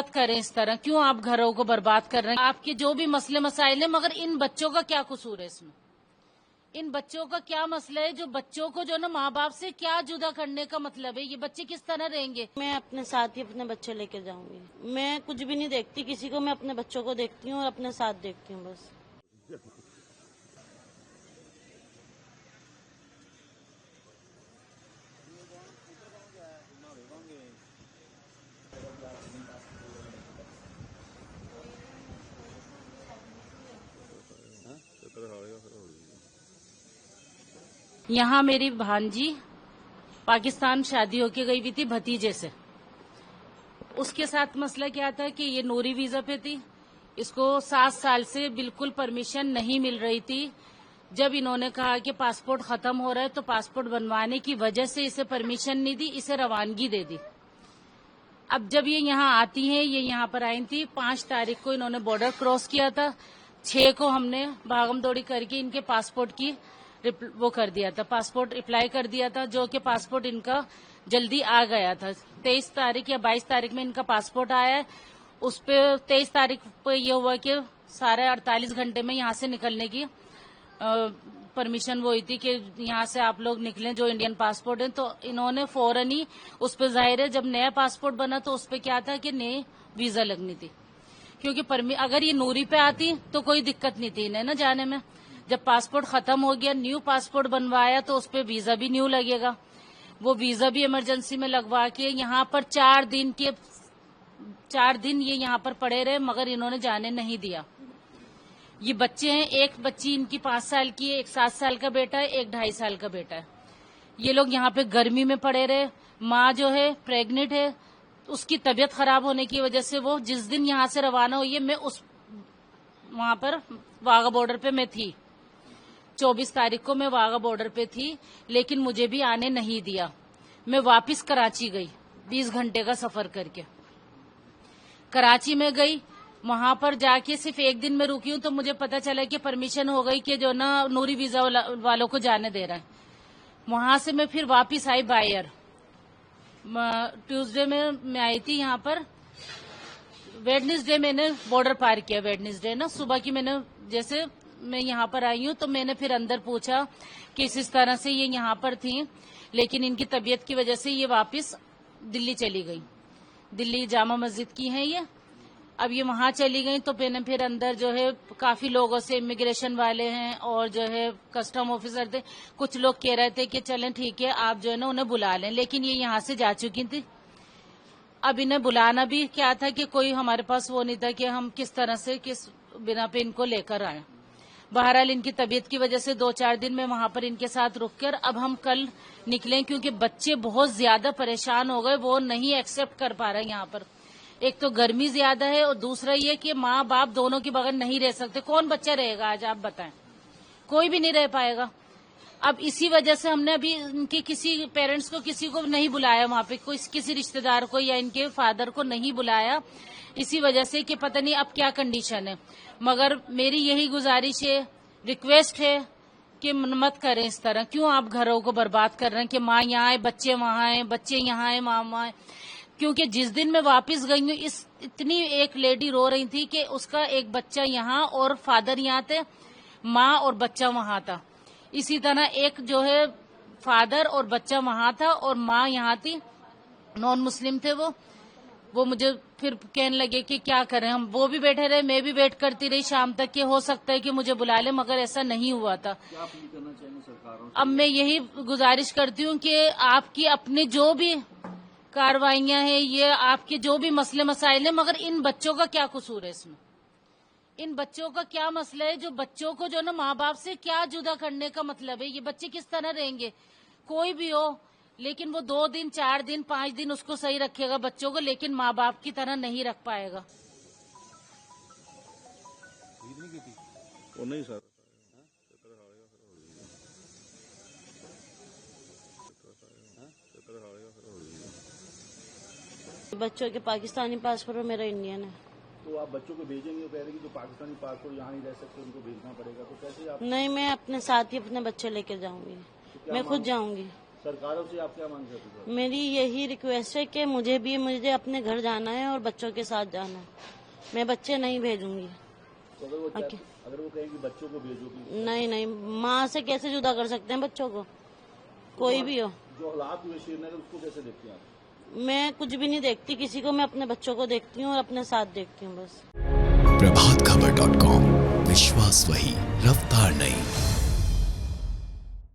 मत करें इस तरह, क्यों आप घरों को बर्बाद कर रहे हैं? आपके जो भी मसले मसाइल हैं, मगर इन बच्चों का क्या कसूर है इसमें? इन बच्चों का क्या मसला है जो बच्चों को जो ना माँ बाप से क्या जुदा करने का मतलब है? ये बच्चे किस तरह रहेंगे? मैं अपने साथ ही अपने बच्चे लेकर जाऊंगी। मैं कुछ भी नहीं देखती किसी को, मैं अपने बच्चों को देखती हूँ और अपने साथ देखती हूँ बस। यहाँ मेरी भांजी पाकिस्तान शादी होके गई हुई थी भतीजे से। उसके साथ मसला क्या था कि ये नूरी वीजा पे थी, इसको 7 साल से बिल्कुल परमिशन नहीं मिल रही थी। जब इन्होंने कहा कि पासपोर्ट खत्म हो रहा है तो पासपोर्ट बनवाने की वजह से इसे परमिशन नहीं दी, इसे रवानगी दे दी। अब जब ये यहाँ आती हैं, ये यहाँ पर आई थी 5 तारीख को इन्होंने बॉर्डर क्रॉस किया था। 6 को हमने भागम दौड़ी करके इनके पासपोर्ट की वो कर दिया था, पासपोर्ट अप्लाई कर दिया था, जो कि पासपोर्ट इनका जल्दी आ गया था। 23 तारीख या 22 तारीख में इनका पासपोर्ट आया है। उस पे 23 तारीख पे ये हुआ कि साढ़े 48 घंटे में यहाँ से निकलने की परमिशन वो हुई थी कि यहाँ से आप लोग निकलें जो इंडियन पासपोर्ट है। तो इन्होंने फौरन ही उस पर जाहिर है जब नया पासपोर्ट बना तो उस पर क्या था कि नई वीजा लगनी थी, क्योंकि अगर ये नूरी पे आती तो कोई दिक्कत नहीं थी इन्हें न जाने में। जब पासपोर्ट खत्म हो गया, न्यू पासपोर्ट बनवाया तो उस पर वीजा भी न्यू लगेगा। वो वीजा भी इमरजेंसी में लगवा के यहाँ पर 4 दिन ये यहाँ पर पड़े रहे, मगर इन्होंने जाने नहीं दिया। ये बच्चे हैं, एक बच्ची इनकी 5 साल की है, एक 7 साल का बेटा है, एक 2.5 साल का बेटा है। ये लोग यहाँ पे गर्मी में पड़े रहे। माँ जो है प्रेग्नेंट है, उसकी तबीयत खराब होने की वजह से वो जिस दिन यहाँ से रवाना हुई है, मैं वहां पर वाघा बॉर्डर पे मैं थी। 24 तारीख को मैं वाघा बॉर्डर पे थी, लेकिन मुझे भी आने नहीं दिया। मैं वापस कराची गई 20 घंटे का सफर करके। कराची में गई, वहां पर जाके सिर्फ 1 दिन में रुकी हूं तो मुझे पता चला कि परमिशन हो गई कि जो ना नूरी वीजा वालों को जाने दे रहा है। वहां से मैं फिर वापस आई बाय एयर। ट्यूसडे में मैं आई थी यहाँ पर। वेडनेसडे मैंने बॉर्डर पार किया। वेडनेसडे ना सुबह की मैंने जैसे मैं यहाँ पर आई हूँ तो मैंने फिर अंदर पूछा कि इस तरह से ये यहाँ पर थी, लेकिन इनकी तबीयत की वजह से ये वापस दिल्ली चली गई। दिल्ली जामा मस्जिद की है ये। अब ये वहां चली गई तो मैंने फिर अंदर जो है काफी लोगों से, इमिग्रेशन वाले हैं और जो है कस्टम ऑफिसर थे, कुछ लोग कह रहे थे कि चलें ठीक है आप जो है ना उन्हें बुला लें, लेकिन ये यहाँ से जा चुकी थी। अब इन्हें बुलाना भी क्या था कि कोई हमारे पास वो नहीं था कि हम किस तरह से किस बिना पे इनको लेकर आए। बहरहाल इनकी तबीयत की वजह से 2-4 दिन में वहां पर इनके साथ रुक कर अब हम कल निकले, क्योंकि बच्चे बहुत ज्यादा परेशान हो गए, वो नहीं एक्सेप्ट कर पा रहे यहाँ पर। एक तो गर्मी ज्यादा है और दूसरा ये कि माँ बाप दोनों के बगैर नहीं रह सकते। कौन बच्चा रहेगा आज आप बताएं? कोई भी नहीं रह पाएगा। अब इसी वजह से हमने अभी इनके किसी पेरेंट्स को किसी को नहीं बुलाया वहां पे, कोई किसी रिश्तेदार को या इनके फादर को नहीं बुलाया, इसी वजह से कि पता नहीं अब क्या कंडीशन है। मगर मेरी यही गुजारिश है, रिक्वेस्ट है कि मत करें इस तरह, क्यों आप घरों को बर्बाद कर रहे हैं कि माँ यहाँ आए, बच्चे वहां आए, बच्चे यहाँ आए, माँ वहां आए। क्योंकि जिस दिन मैं वापस गई हूँ इतनी एक लेडी रो रही थी कि उसका एक बच्चा यहाँ और फादर यहाँ थे, माँ और बच्चा वहां था। इसी तरह एक जो है फादर और बच्चा वहां था और माँ यहाँ थी, नॉन मुस्लिम थे वो मुझे फिर कहने लगे कि क्या करें हम। वो भी बैठे रहे, मैं भी वेट करती रही शाम तक कि हो सकता है कि मुझे बुला ले, मगर ऐसा नहीं हुआ था। क्या अपील करना चाहेंगे सरकारों से? अब मैं यही गुजारिश करती हूँ कि आपकी अपने जो भी कार्रवाइयां हैं, ये आपके जो भी मसले मसाइल हैं, मगर इन बच्चों का क्या कसूर है इसमें? इन बच्चों का क्या मसला है जो बच्चों को जो ना माँ बाप से क्या जुदा करने का मतलब है? ये बच्चे किस तरह रहेंगे? कोई भी हो, लेकिन वो 2 दिन 4 दिन 5 दिन उसको सही रखेगा बच्चों को, लेकिन माँ बाप की तरह नहीं रख पाएगा। वो नहीं सर, बच्चों के पाकिस्तानी पासपोर्ट और मेरा इंडियन है। तो आप बच्चों को भेजेंगे? कह रहे कि जो पाकिस्तानी पासपोर्ट यहाँ नहीं रह सकते उनको भेजना पड़ेगा, तो कैसे आप? नहीं, मैं अपने साथ ही अपने बच्चे लेकर जाऊंगी। मैं खुद जाऊंगी। सरकारों से आप क्या मांग करते हो? मेरी यही रिक्वेस्ट है कि मुझे अपने घर जाना है और बच्चों के साथ जाना है, मैं बच्चे नहीं भेजूंगी। तो अगर वो कहें कि बच्चों को भेजोगी, नहीं, माँ से कैसे जुदा कर सकते हैं बच्चों को, कोई भी हो। जो हालात हुए श्रीनगर उसको कैसे देखते हैं आप? मैं कुछ भी नहीं देखती किसी को, मैं अपने बच्चों को देखती हूँ और अपने साथ देखती हूँ बस। प्रभात खबर.com, विश्वास वही, रफ्तार नहीं।